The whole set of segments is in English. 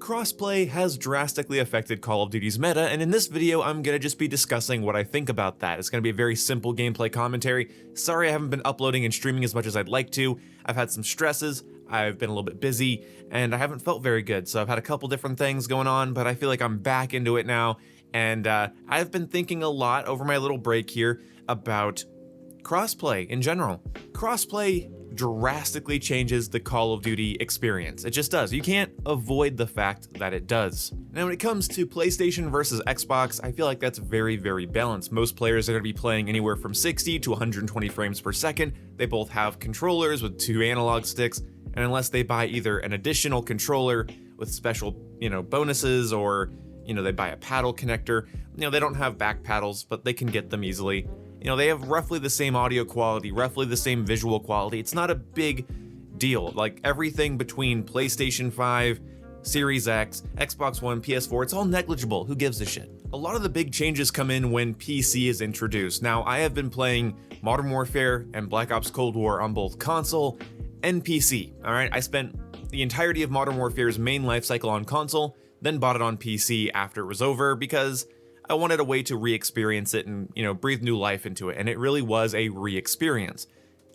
Crossplay has drastically affected Call of Duty's meta, and in this video I'm gonna just be discussing what I think about that. It's gonna be a very simple gameplay commentary. Sorry I haven't been uploading and streaming as much as I'd like to. I've had some stresses, I've been a little bit busy, and I haven't felt very good, so I've had a couple different things going on, but I feel like I'm back into it now, and I've been thinking a lot over my little break here about crossplay in general. Crossplay drastically changes the Call of Duty experience. It just does. You can't avoid the fact that it does. Now, when it comes to PlayStation versus Xbox, I feel like that's very, very balanced. Most players are going to be playing anywhere from 60 to 120 frames per second. They both have controllers with 2 analog sticks, and unless they buy either an additional controller with special, bonuses, or, they buy a paddle connector, they don't have back paddles, but they can get them easily. They have roughly the same audio quality, roughly the same visual quality. It's not a big deal. Like, everything between PlayStation 5, Series X, Xbox One, PS4, it's all negligible. Who gives a shit? A lot of the big changes come in when PC is introduced. Now, I have been playing Modern Warfare and Black Ops Cold War on both console and PC, alright? I spent the entirety of Modern Warfare's main lifecycle on console, then bought it on PC after it was over because I wanted a way to re-experience it and, breathe new life into it, and it really was a re-experience.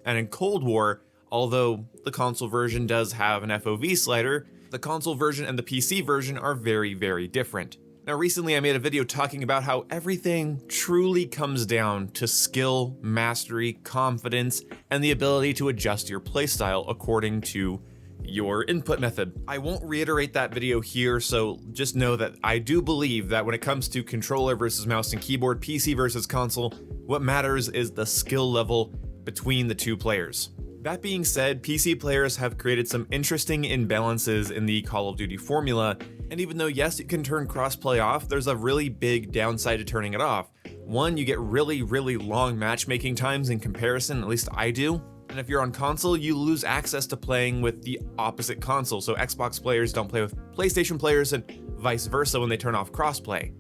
And in Cold War, although the console version does have an FOV slider, the console version and the PC version are very, very different. Now, recently I made a video talking about how everything truly comes down to skill, mastery, confidence, and the ability to adjust your playstyle according to your input method. I won't reiterate that video here, so just know that I do believe that when it comes to controller versus mouse and keyboard, PC versus console, what matters is the skill level between the two players. That being said, PC players have created some interesting imbalances in the Call of Duty formula, and even though yes, you can turn crossplay off, there's a really big downside to turning it off. One, you get really, really long matchmaking times in comparison, at least I do. And if you're on console, you lose access to playing with the opposite console, so Xbox players don't play with PlayStation players and vice versa when they turn off crossplay.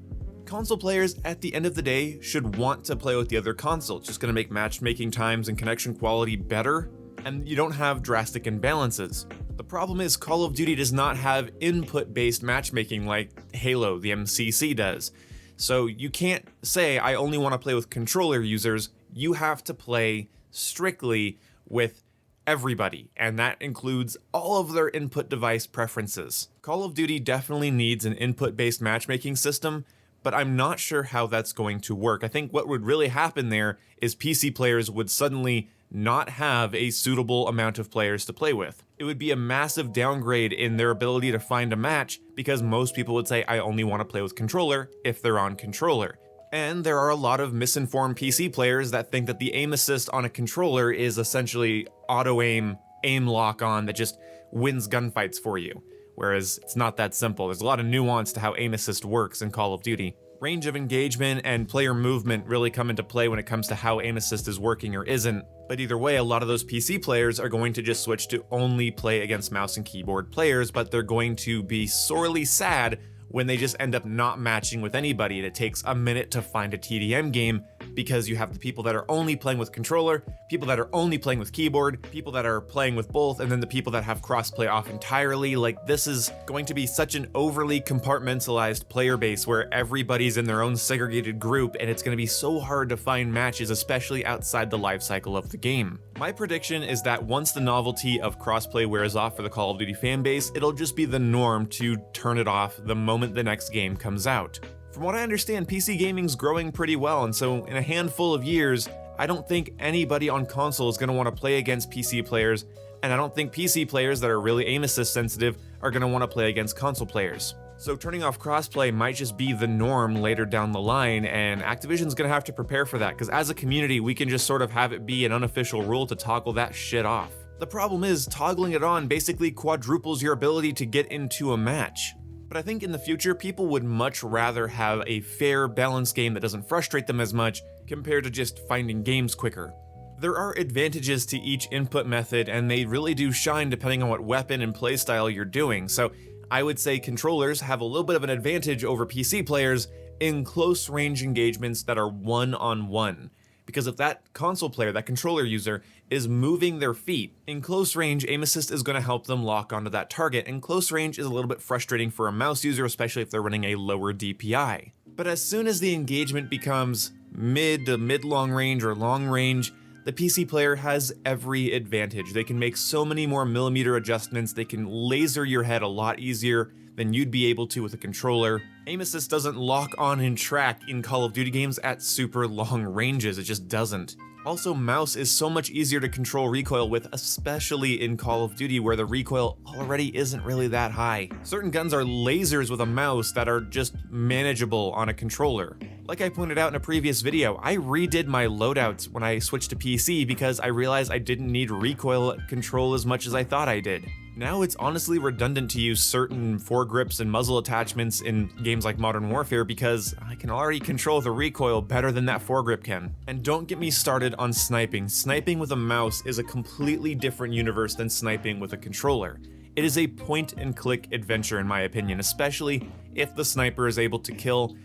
Console players, at the end of the day, should want to play with the other console. It's just going to make matchmaking times and connection quality better, and you don't have drastic imbalances. The problem is Call of Duty does not have input-based matchmaking like Halo, the MCC, does. So you can't say, I only want to play with controller users. You have to play strictly with everybody, and that includes all of their input device preferences. Call of Duty definitely needs an input-based matchmaking system, but I'm not sure how that's going to work. I think what would really happen there is PC players would suddenly not have a suitable amount of players to play with. It would be a massive downgrade in their ability to find a match because most people would say, I only want to play with controller if they're on controller. And there are a lot of misinformed PC players that think that the aim assist on a controller is essentially auto-aim, aim lock-on that just wins gunfights for you. Whereas it's not that simple. There's a lot of nuance to how aim assist works in Call of Duty. Range of engagement and player movement really come into play when it comes to how aim assist is working or isn't. But either way, a lot of those PC players are going to just switch to only play against mouse and keyboard players, but they're going to be sorely sad when they just end up not matching with anybody and it takes a minute to find a TDM game because you have the people that are only playing with controller, people that are only playing with keyboard, people that are playing with both, and then the people that have crossplay off entirely. Like, this is going to be such an overly compartmentalized player base where everybody's in their own segregated group, and it's going to be so hard to find matches, especially outside the life cycle of the game. My prediction is that once the novelty of crossplay wears off for the Call of Duty fanbase, it'll just be the norm to turn it off the moment the next game comes out. From what I understand, PC gaming's growing pretty well, and so in a handful of years, I don't think anybody on console is going to want to play against PC players, and I don't think PC players that are really aim assist sensitive are going to want to play against console players. So turning off crossplay might just be the norm later down the line, and Activision's going to have to prepare for that, because as a community, we can just sort of have it be an unofficial rule to toggle that shit off. The problem is, toggling it on basically quadruples your ability to get into a match. But I think in the future, people would much rather have a fair, balanced game that doesn't frustrate them as much compared to just finding games quicker. There are advantages to each input method, and they really do shine depending on what weapon and playstyle you're doing. So I would say controllers have a little bit of an advantage over PC players in close range engagements that are one-on-one. because if that console player, that controller user, is moving their feet, in close range, aim assist is going to help them lock onto that target, and close range is a little bit frustrating for a mouse user, especially if they're running a lower DPI. But as soon as the engagement becomes mid to mid-long range or long range, the PC player has every advantage. They can make so many more millimeter adjustments, they can laser your head a lot easier than you'd be able to with a controller. Aim assist doesn't lock on and track in Call of Duty games at super long ranges, it just doesn't. Also, mouse is so much easier to control recoil with, especially in Call of Duty where the recoil already isn't really that high. Certain guns are lasers with a mouse that are just manageable on a controller. Like I pointed out in a previous video, I redid my loadouts when I switched to PC because I realized I didn't need recoil control as much as I thought I did. Now it's honestly redundant to use certain foregrips and muzzle attachments in games like Modern Warfare because I can already control the recoil better than that foregrip can. And don't get me started on sniping. Sniping with a mouse is a completely different universe than sniping with a controller. It is a point and click adventure in my opinion, especially if the sniper is able to kill,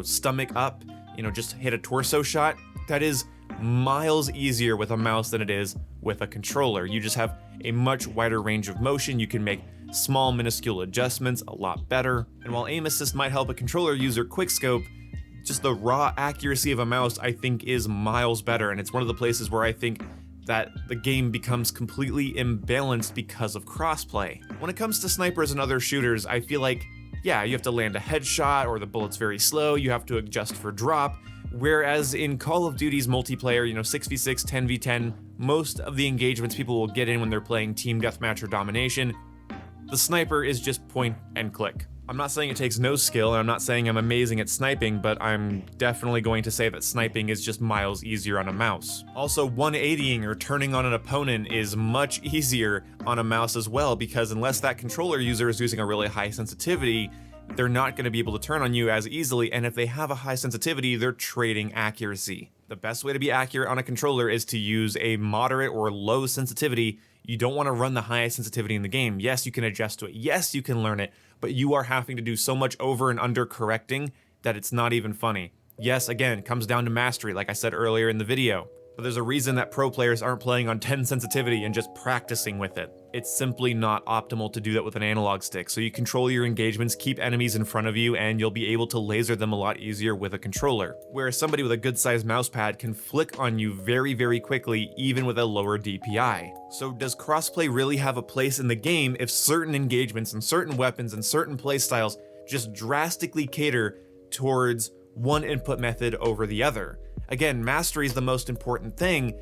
stomach up, just hit a torso shot. That is miles easier with a mouse than it is with a controller. You just have a much wider range of motion, you can make small minuscule adjustments a lot better, and while aim assist might help a controller user quickscope, just the raw accuracy of a mouse I think is miles better, and it's one of the places where I think that the game becomes completely imbalanced because of crossplay. When it comes to snipers and other shooters, I feel like, yeah, you have to land a headshot or the bullet's very slow, you have to adjust for drop, whereas in Call of Duty's multiplayer, 6v6, 10v10, most of the engagements people will get in when they're playing team deathmatch or domination, the sniper is just point and click. I'm not saying it takes no skill, and I'm not saying I'm amazing at sniping, but I'm definitely going to say that sniping is just miles easier on a mouse. Also, 180ing or turning on an opponent is much easier on a mouse as well, because unless that controller user is using a really high sensitivity, they're not going to be able to turn on you as easily, and if they have a high sensitivity, they're trading accuracy. The best way to be accurate on a controller is to use a moderate or low sensitivity. You don't want to run the highest sensitivity in the game. Yes, you can adjust to it. Yes, you can learn it, but you are having to do so much over and under correcting that it's not even funny. Yes, again, it comes down to mastery, like I said earlier in the video. But there's a reason that pro players aren't playing on 10 sensitivity and just practicing with it. It's simply not optimal to do that with an analog stick, so you control your engagements, keep enemies in front of you, and you'll be able to laser them a lot easier with a controller. Whereas somebody with a good sized mouse pad can flick on you very, very quickly, even with a lower DPI. So does crossplay really have a place in the game if certain engagements and certain weapons and certain playstyles just drastically cater towards one input method over the other? Again, mastery is the most important thing,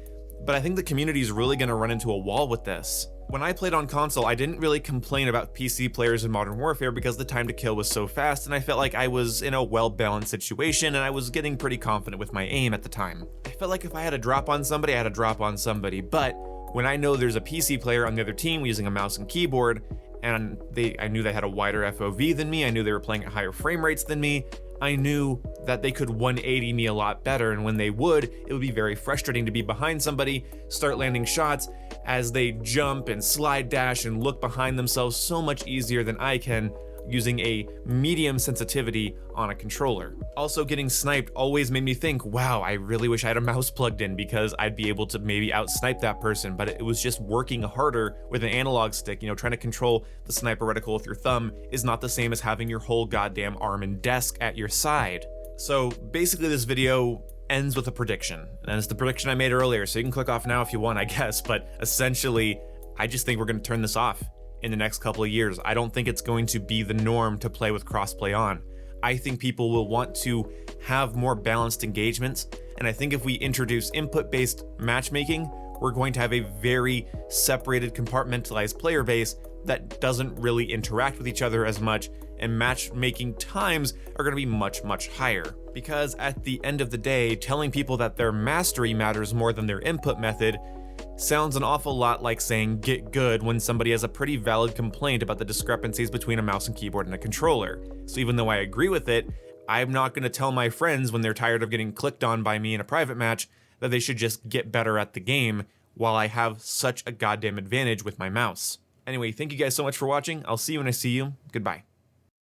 but I think the community is really going to run into a wall with this. When I played on console, I didn't really complain about PC players in Modern Warfare because the time to kill was so fast, and I felt like I was in a well-balanced situation, and I was getting pretty confident with my aim at the time. I felt like if I had a drop on somebody, I had a drop on somebody, but when I know there's a PC player on the other team using a mouse and keyboard, and I knew they had a wider FOV than me, I knew they were playing at higher frame rates than me, I knew that they could 180 me a lot better, and when they would, it would be very frustrating to be behind somebody, start landing shots as they jump and slide dash and look behind themselves so much easier than I can using a medium sensitivity on a controller. Also, getting sniped always made me think, wow, I really wish I had a mouse plugged in because I'd be able to maybe out-snipe that person, but it was just working harder with an analog stick. Trying to control the sniper reticle with your thumb is not the same as having your whole goddamn arm and desk at your side. So basically this video ends with a prediction, and it's the prediction I made earlier, so you can click off now if you want, I guess, but essentially, I just think we're going to turn this off in the next couple of years. I don't think it's going to be the norm to play with crossplay on. I think people will want to have more balanced engagements, and I think if we introduce input-based matchmaking, we're going to have a very separated, compartmentalized player base that doesn't really interact with each other as much, and matchmaking times are going to be much, much higher. Because at the end of the day, telling people that their mastery matters more than their input method sounds an awful lot like saying get good when somebody has a pretty valid complaint about the discrepancies between a mouse and keyboard and a controller. So even though I agree with it, I'm not going to tell my friends when they're tired of getting clicked on by me in a private match that they should just get better at the game while I have such a goddamn advantage with my mouse. Anyway, thank you guys so much for watching. I'll see you when I see you. Goodbye.